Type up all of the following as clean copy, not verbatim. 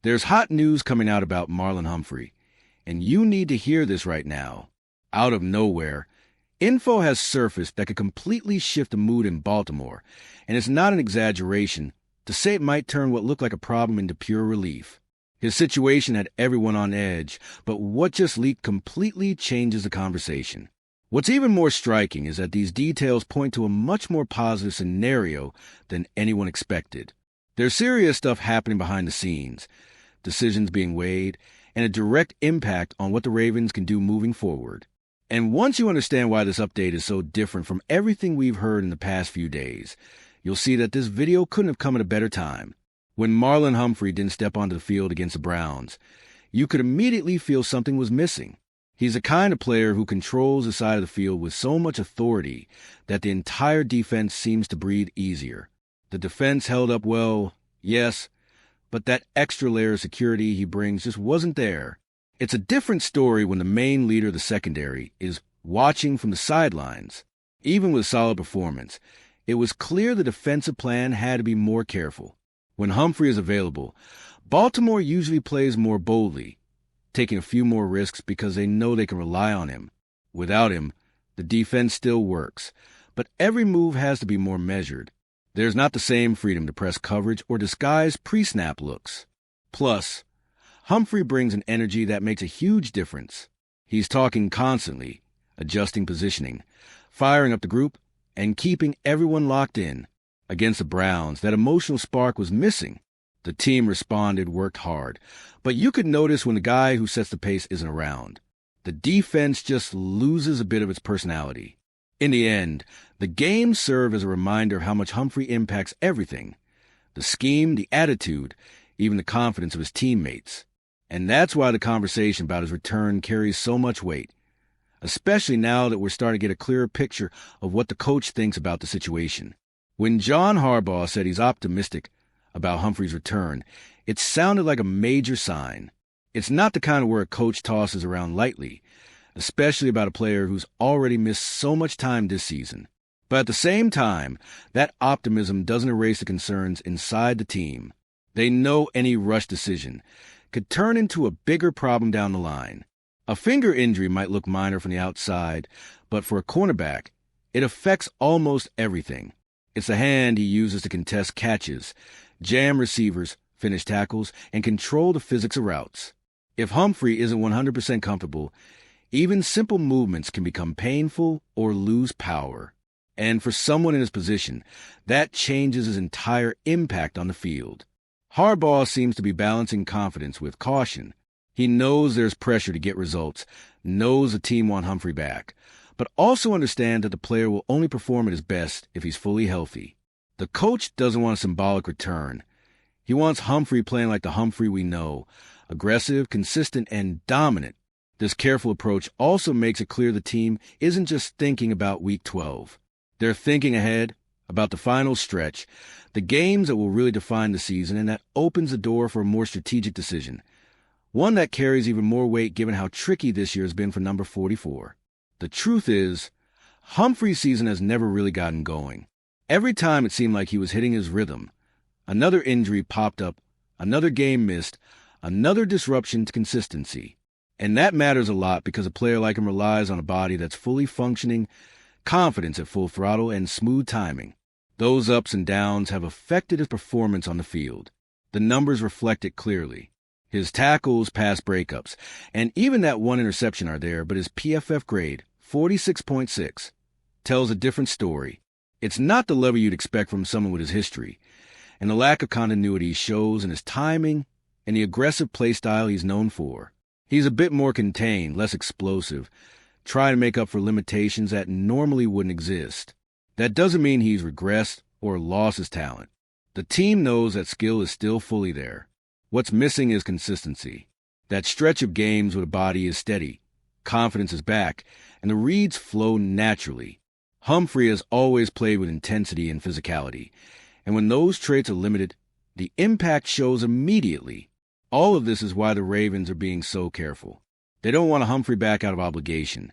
There's hot news coming out about Marlon Humphrey, and you need to hear this right now. Out of nowhere, info has surfaced that could completely shift the mood in Baltimore, and it's not an exaggeration to say it might turn what looked like a problem into pure relief. His situation had everyone on edge, but what just leaked completely changes the conversation. What's even more striking is that these details point to a much more positive scenario than anyone expected. There's serious stuff happening behind the scenes, decisions being weighed, and a direct impact on what the Ravens can do moving forward. And once you understand why this update is so different from everything we've heard in the past few days, you'll see that this video couldn't have come at a better time. When Marlon Humphrey didn't step onto the field against the Browns, you could immediately feel something was missing. He's the kind of player who controls the side of the field with so much authority that the entire defense seems to breathe easier. The defense held up well, yes, but that extra layer of security he brings just wasn't there. It's a different story when the main leader of the secondary is watching from the sidelines. Even with solid performance, it was clear the defensive plan had to be more careful. When Humphrey is available, Baltimore usually plays more boldly, taking a few more risks because they know they can rely on him. Without him, the defense still works, but every move has to be more measured. There's not the same freedom to press coverage or disguise pre-snap looks. Plus, Humphrey brings an energy that makes a huge difference. He's talking constantly, adjusting positioning, firing up the group, and keeping everyone locked in. Against the Browns, that emotional spark was missing. The team responded, worked hard, but you could notice when the guy who sets the pace isn't around. The defense just loses a bit of its personality. In the end, the games serve as a reminder of how much Humphrey impacts everything. The scheme, the attitude, even the confidence of his teammates. And that's why the conversation about his return carries so much weight, especially now that we're starting to get a clearer picture of what the coach thinks about the situation. When John Harbaugh said he's optimistic about Humphrey's return, it sounded like a major sign. It's not the kind of word a coach tosses around lightly, especially about a player who's already missed so much time this season. But at the same time, that optimism doesn't erase the concerns inside the team. They know any rush decision could turn into a bigger problem down the line. A finger injury might look minor from the outside, but for a cornerback, it affects almost everything. It's the hand he uses to contest catches, jam receivers, finish tackles, and control the physics of routes. If Humphrey isn't 100% comfortable, even simple movements can become painful or lose power. And for someone in his position, that changes his entire impact on the field. Harbaugh seems to be balancing confidence with caution. He knows there's pressure to get results, knows the team want Humphrey back, but also understands that the player will only perform at his best if he's fully healthy. The coach doesn't want a symbolic return. He wants Humphrey playing like the Humphrey we know, aggressive, consistent, and dominant. This careful approach also makes it clear the team isn't just thinking about Week 12. They're thinking ahead, about the final stretch, the games that will really define the season, and that opens the door for a more strategic decision. One that carries even more weight given how tricky this year has been for number 44. The truth is, Humphrey's season has never really gotten going. Every time it seemed like he was hitting his rhythm, another injury popped up, another game missed, another disruption to consistency. And that matters a lot because a player like him relies on a body that's fully functioning, confidence at full throttle, and smooth timing. Those ups and downs have affected his performance on the field. The numbers reflect it clearly. His tackles, pass breakups, and even that one interception are there, but his PFF grade, 46.6, tells a different story. It's not the level you'd expect from someone with his history, and the lack of continuity shows in his timing and the aggressive play style he's known for. He's a bit more contained, less explosive, trying to make up for limitations that normally wouldn't exist. That doesn't mean he's regressed or lost his talent. The team knows that skill is still fully there. What's missing is consistency. That stretch of games with a body is steady, confidence is back, and the reads flow naturally. Humphrey has always played with intensity and physicality, and when those traits are limited, the impact shows immediately. All of this is why the Ravens are being so careful. They don't want a Humphrey back out of obligation.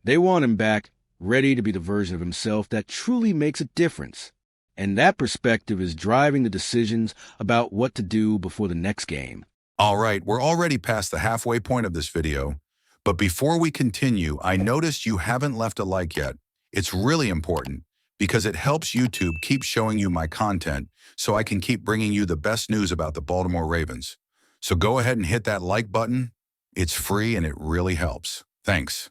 They want him back, ready to be the version of himself that truly makes a difference. And that perspective is driving the decisions about what to do before the next game. All right, we're already past the halfway point of this video, but before we continue, I noticed you haven't left a like yet. It's really important because it helps YouTube keep showing you my content so I can keep bringing you the best news about the Baltimore Ravens. So go ahead and hit that like button. It's free and it really helps. Thanks.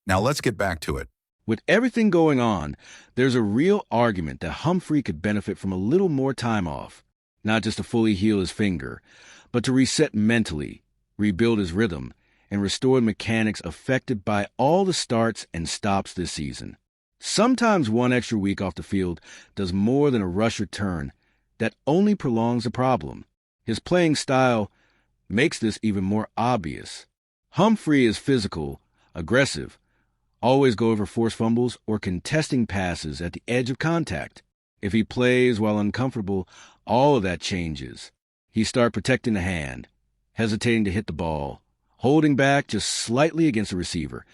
Now let's get back to it. With everything going on, there's a real argument that Humphrey could benefit from a little more time off, not just to fully heal his finger, but to reset mentally, rebuild his rhythm, and restore the mechanics affected by all the starts and stops this season. Sometimes one extra week off the field does more than a rush return that only prolongs the problem. His playing style makes this even more obvious. Humphrey is physical, aggressive, always go over forced fumbles or contesting passes at the edge of contact. If he plays while uncomfortable, all of that changes. He starts protecting the hand, hesitating to hit the ball, holding back just slightly against the receiver,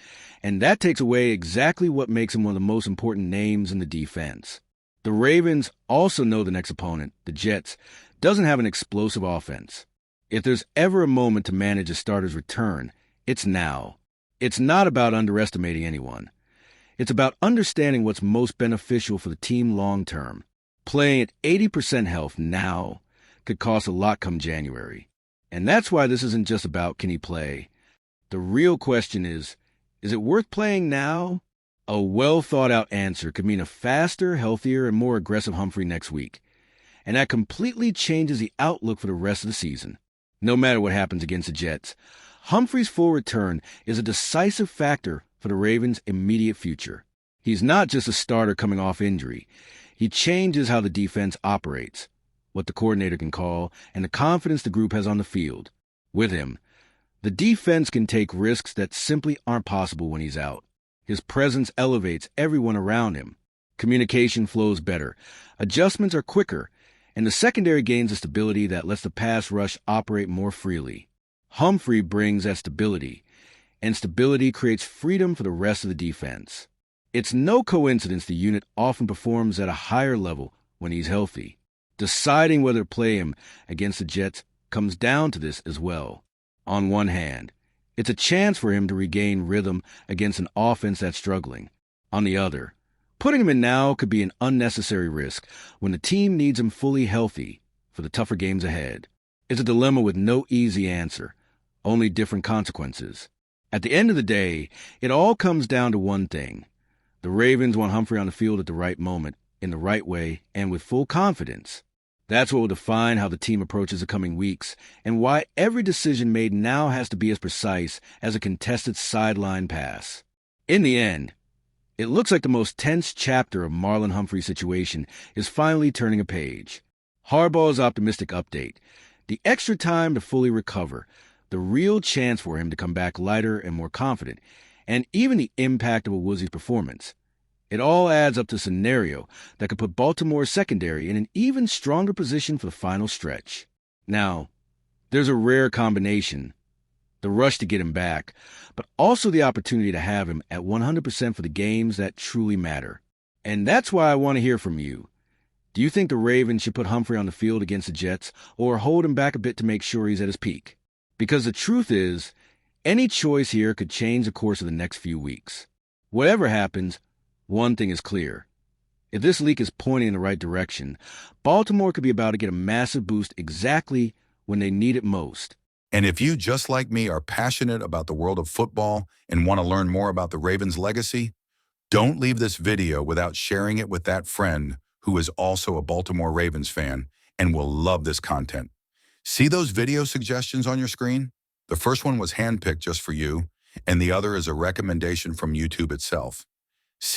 and that takes away exactly what makes him one of the most important names in the defense. The Ravens also know the next opponent, the Jets, doesn't have an explosive offense. If there's ever a moment to manage a starter's return, it's now. It's not about underestimating anyone. It's about understanding what's most beneficial for the team long term. Playing at 80% health now could cost a lot come January. And that's why this isn't just about can he play. The real question is it worth playing now? A well-thought-out answer could mean a faster, healthier, and more aggressive Humphrey next week. And that completely changes the outlook for the rest of the season. No matter what happens against the Jets, Humphrey's full return is a decisive factor for the Ravens' immediate future. He's not just a starter coming off injury. He changes how the defense operates, what the coordinator can call, and the confidence the group has on the field. With him, the defense can take risks that simply aren't possible when he's out. His presence elevates everyone around him. Communication flows better. Adjustments are quicker, and the secondary gains a stability that lets the pass rush operate more freely. Humphrey brings that stability, and stability creates freedom for the rest of the defense. It's no coincidence the unit often performs at a higher level when he's healthy. Deciding whether to play him against the Jets comes down to this as well. On one hand, it's a chance for him to regain rhythm against an offense that's struggling. On the other, putting him in now could be an unnecessary risk when the team needs him fully healthy for the tougher games ahead. It's a dilemma with no easy answer, only different consequences. At the end of the day, it all comes down to one thing. The Ravens want Humphrey on the field at the right moment, in the right way, and with full confidence. That's what will define how the team approaches the coming weeks and why every decision made now has to be as precise as a contested sideline pass. In the end, it looks like the most tense chapter of Marlon Humphrey's situation is finally turning a page. Harbaugh's optimistic update, the extra time to fully recover, the real chance for him to come back lighter and more confident, and even the impact of a Woozy's performance. It all adds up to a scenario that could put Baltimore's secondary in an even stronger position for the final stretch. Now, there's a rare combination, the rush to get him back, but also the opportunity to have him at 100% for the games that truly matter. And that's why I want to hear from you. Do you think the Ravens should put Humphrey on the field against the Jets or hold him back a bit to make sure he's at his peak? Because the truth is, any choice here could change the course of the next few weeks. Whatever happens, one thing is clear. If this leak is pointing in the right direction, Baltimore could be about to get a massive boost exactly when they need it most. And if you, just like me, are passionate about the world of football and want to learn more about the Ravens' legacy, don't leave this video without sharing it with that friend who is also a Baltimore Ravens fan and will love this content. See those video suggestions on your screen? The first one was handpicked just for you, and the other is a recommendation from YouTube itself.